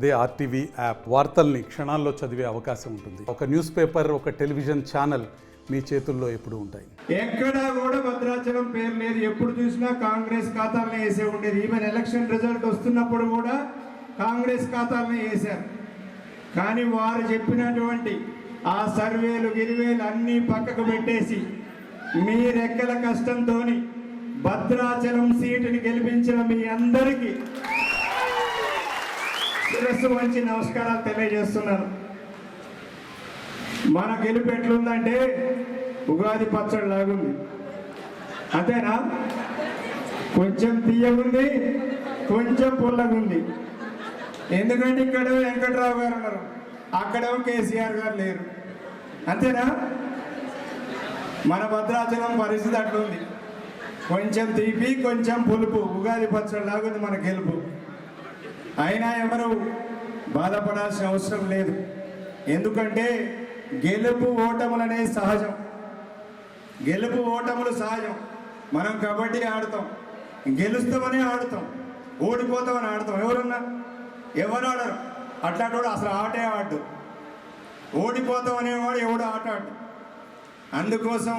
అదే RTV app వార్తల్ని క్షణాల్లో చదివే అవకాశం ఉంటుంది. ఒక న్యూస్ పేపర్, ఒక టెలివిజన్ ఛానల్ మీ చేతుల్లో ఎప్పుడు ఉంటాయి. ఎక్కడా కూడా భద్రాచలం పేరు లేదు. ఎప్పుడు చూసినా కాంగ్రెస్ ఖాతాలనే వేసే ఉండేది. ఈవెన్ ఎలక్షన్ రిజల్ట్ వస్తున్నప్పుడు కూడా కాంగ్రెస్ ఖాతాలనే వేశారు. కానీ వారు చెప్పినటువంటి ఆ సర్వేలు గిరివేలు అన్నీ పక్కకు పెట్టేసి మీ రెక్కల కష్టంతో భద్రాచలం సీటుని గెలిపించిన మీ అందరికీ శిరస్సు వంచి నమస్కారాలు తెలియజేస్తున్నాను. మన గెలుపు ఎట్లుందంటే ఉగాది పచ్చడి లాగుంది, అంతేనా? కొంచెం తీయగుంది, కొంచెం పుల్లగుంది. ఎందుకంటే ఇక్కడ వెంకట్రావు గారు ఉన్నారు, అక్కడేమో కేసీఆర్ గారు లేరు, అంతేనా? మన భద్రాచలం పరిస్థితి అట్లుంది, కొంచెం తీపి కొంచెం పులుపు, ఉగాది పచ్చడి లాగుంది మన గెలుపు. అయినా ఎవరు బాధపడాల్సిన అవసరం లేదు. ఎందుకంటే గెలుపు ఓటములు అనేది సహజం, గెలుపు ఓటములు సహజం. మనం కబడ్డీ ఆడతాం, గెలుస్తామని ఆడతాం, ఓడిపోతామని ఆడతాం. ఎవరు ఆడరు. అట్లాంటి అసలు ఆటే ఆడు. ఓడిపోతాం అనేవాడు ఎవడు ఆట ఆడు. అందుకోసం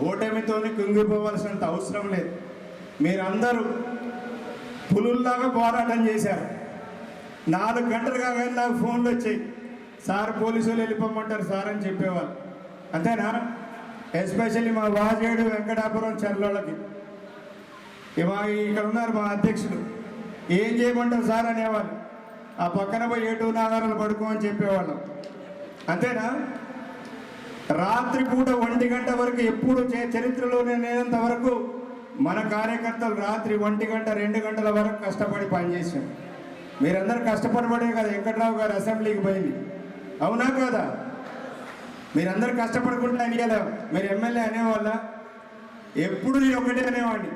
ఓటమితో కుంగిపోవాల్సినంత అవసరం లేదు. మీరందరూ పులుల్లాగా పోరాటం చేశారు. 4 గంటలు కాగానే నాకు ఫోన్లు వచ్చాయి, సార్ పోలీసులు వెళ్ళిపోమంటారు సార్ అని చెప్పేవాళ్ళు, అంతేనా? ఎస్పెషల్లీ మా వాజేడు వెంకటాపురం చర్లోళ్ళకి. ఇక్కడ ఉన్నారు మా అధ్యక్షులు, ఏం చేయమంటారు సార్ అనేవాళ్ళు. ఆ పక్కన పోయి 7 నాగారాలు పడుకో అని చెప్పేవాళ్ళం, అంతేనా? రాత్రి పూట 1 గంట వరకు ఎప్పుడు చరిత్రలోనే లేనంత వరకు మన కార్యకర్తలు రాత్రి 1 గంట 2 గంటల వరకు కష్టపడి పనిచేసాం. మీరందరూ కష్టపడబడే కదా వెంకట్రావు గారు అసెంబ్లీకి పోయింది, అవునా కదా? మీరందరూ కష్టపడకుండా అని కదా మీరు ఎమ్మెల్యే అనేవాళ్ళ? ఎప్పుడు నేను ఒకటే అనేవాడిని,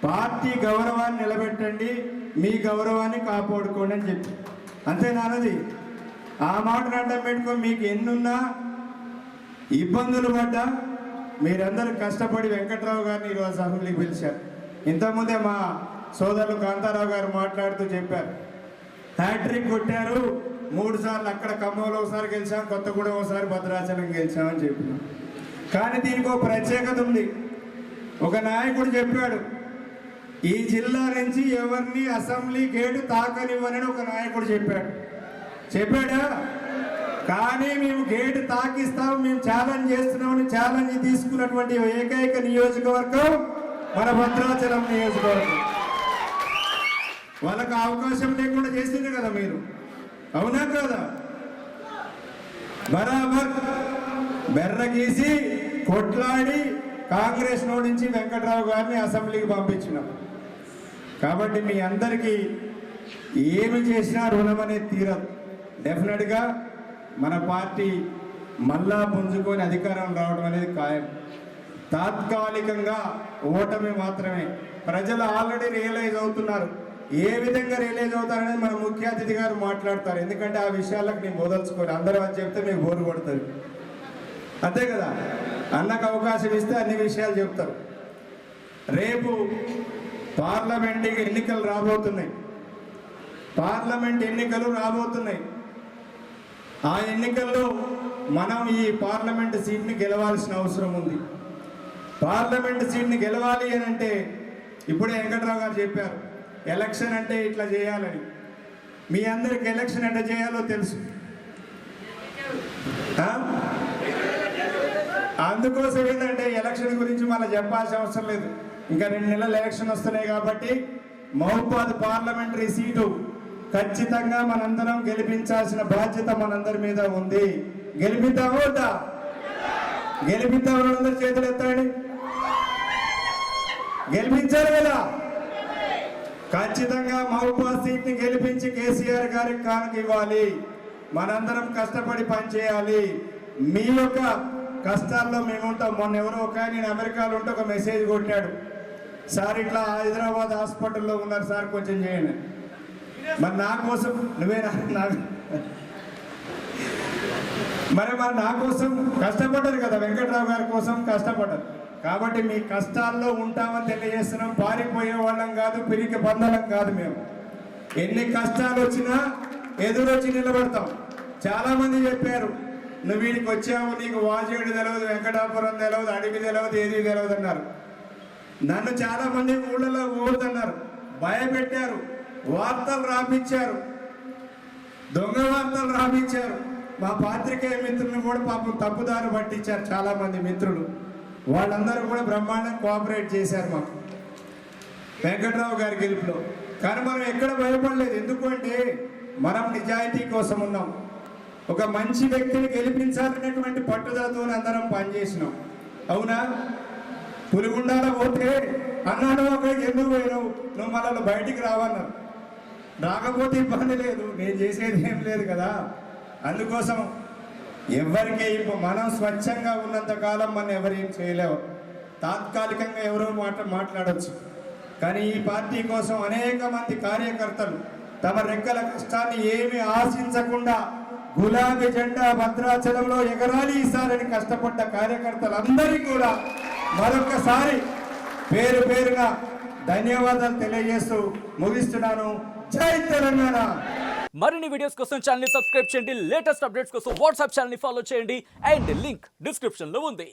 పార్టీ గౌరవాన్ని నిలబెట్టండి, మీ గౌరవాన్ని కాపాడుకోండి అని చెప్పి, అంతేనానది? ఆ మాటను అడ్డం పెట్టుకొని మీకు ఎన్నున్నా ఇబ్బందులు పడ్డా మీరందరూ కష్టపడి వెంకట్రావు గారిని ఈరోజు అసెంబ్లీకి పిలిచారు. ఇంతకుముందే మా సోదరులు కాంతారావు గారు మాట్లాడుతూ చెప్పారు, హ్యాట్రిక్ కొట్టారు, 3 సార్లు అక్కడ ఖమ్మంలో ఒకసారి గెలిచాం, కొత్తగూడెం ఒకసారి, భద్రాచలం గెలిచామని చెప్పినాం. కానీ దీనికి ఒక ప్రత్యేకత ఉంది. ఒక నాయకుడు చెప్పాడు, ఈ జిల్లా నుంచి ఎవరిని అసెంబ్లీ గేటు తాకనివ్వనని ఒక నాయకుడు చెప్పాడా? కానీ మేము గేటు తాకిస్తాం, మేము ఛాలెంజ్ చేస్తున్నామని ఛాలెంజ్ తీసుకున్నటువంటి ఏకైక నియోజకవర్గం మన భద్రాచలం నియోజకవర్గం. వాళ్ళకు అవకాశం లేకుండా చేసింది కదా మీరు, అవునా కదా? బరాబర్ బెర్ర గీసి కొట్లాడి కాంగ్రెస్ నుంచి వెంకట్రావు గారిని అసెంబ్లీకి పంపించినాం. కాబట్టి మీ అందరికీ ఏమి చేసినా రుణం అనేది తీరదు. డెఫినెట్గా మన పార్టీ మళ్ళా పుంజుకొని అధికారం రావడం అనేది ఖాయం. తాత్కాలికంగా ఓటమి మాత్రమే. ప్రజలు ఆల్రెడీ రియలైజ్ అవుతున్నారు. ఏ విధంగా రియలైజ్ అవుతారనేది మన ముఖ్య అతిథి గారు మాట్లాడతారు. ఎందుకంటే ఆ విషయాలకు నేను బోదలుచుకోను, అందరూ అది చెప్తే మీకు బోరు కొడుతుంది, అంతే కదా? అన్నకు అవకాశం ఇస్తే అన్ని విషయాలు చెప్తారు. రేపు పార్లమెంట్ ఎన్నికలు రాబోతున్నాయి. ఆ ఎన్నికల్లో మనం ఈ పార్లమెంట్ సీట్ని గెలవాల్సిన అవసరం ఉంది. పార్లమెంట్ సీట్ని గెలవాలి అని అంటే ఇప్పుడే వెంకట్రావు గారు చెప్పారు, ఎలక్షన్ అంటే ఇట్లా చేయాలని. మీ అందరికి ఎలక్షన్ ఎట్లా చేయాలో తెలుసు. అందుకోసం ఏంటంటే ఎలక్షన్ గురించి మళ్ళీ చెప్పాల్సిన అవసరం లేదు. ఇంకా 2 నెలలు ఎలక్షన్ వస్తున్నాయి కాబట్టి మహబూబాద్ పార్లమెంటరీ సీటు ఖచ్చితంగా మనందరం గెలిపించాల్సిన బాధ్యత మనందరి మీద ఉంది. గెలిపిద్దామా వద్దా? గెలిపిద్దామని అందరు చేతులు ఎత్తండి. గెలిపించాలి కదా? ఖచ్చితంగా మహబూబాద్ సీట్ని గెలిపించి కేసీఆర్ గారికి కానుక ఇవ్వాలి. మనందరం కష్టపడి పనిచేయాలి. మీ యొక్క కష్టాల్లో మేము ఉంటాం. మొన్న ఎవరో ఒక ఆయన, నేను అమెరికాలో ఉంటే ఒక మెసేజ్ కొట్టాడు, సార్ ఇట్లా హైదరాబాద్ హాస్పిటల్లో ఉన్నారు సార్, కొంచెం చేయండి. మరి నా కోసం మరి నా కోసం కష్టపడ్డారు కదా, వెంకట్రావు గారి కోసం కష్టపడ్డారు. కాబట్టి మీ కష్టాల్లో ఉంటామని తెలియజేస్తున్నాం. పారిపోయే వాళ్ళం కాదు, పిరికి బంధలం కాదు. మేము ఎన్ని కష్టాలు వచ్చినా ఎదురొచ్చి నిలబడతాం. చాలామంది చెప్పారు, నువ్వు వీడికి వచ్చావు, నీకు వాజేడు తెలియదు, వెంకటాపురం తెలియదు, అడవి తెలియదు, ఏది తెలియదు అన్నారు. నన్ను చాలామంది ఊళ్ళలో ఊరుతున్నారు, భయపెట్టారు, వార్తలు రాపించారు, దొంగ వార్తలు రాపించారు. మా పాత్రికేయ మిత్రులను కూడా పాపం తప్పుదారు పట్టించారు చాలామంది మిత్రులు. వాళ్ళందరూ కూడా బ్రహ్మాండంగా కోఆపరేట్ చేశారు మాకు వెంకట్రావు గారి గెలుపులో. కానీ మనం ఎక్కడ భయపడలేదు. ఎందుకంటే మనం నిజాయితీ కోసం ఉన్నాం. ఒక మంచి వ్యక్తిని గెలిపించాలనేటువంటి పట్టుదలతో అందరం పనిచేసినాం. అవునా? పులిగుండాల పోతే అన్నాడు, అక్కడికి ఎందుకు పోయినావు, నువ్వు మళ్ళీ బయటికి రావన్నారు. రాకపోతే ఇబ్బంది లేదు, నేను చేసేది ఏం లేదు కదా. అందుకోసం ఎవరికి మనం స్వచ్ఛంగా ఉన్నంత కాలం మనం ఎవరేం చేయలేవు. తాత్కాలికంగా ఎవరో మాట్లాడవచ్చు, కానీ ఈ పార్టీ కోసం అనేక మంది కార్యకర్తలు తమ రెక్కల కష్టాన్ని ఏమి ఆశించకుండా గులాబీ జెండా భద్రాచలంలో ఎగరాలి ఈసారని కష్టపడ్డ కార్యకర్తలందరికీ కూడా మరొకసారి పేరు పేరుగా ధన్యవాదాలు తెలియజేస్తూ ముగిస్తున్నాను. జై తెలంగాణ. మరిన్ని వీడియోస్ కోసం ఛానల్ ని సబ్స్క్రైబ్ చేయండి. లేటెస్ట్ అప్డేట్స్ కోసం వాట్సాప్ ఛానల్ ని ఫాలో చేయండి. అండ్ లింక్ డిస్క్రిప్షన్ లో ఉంది.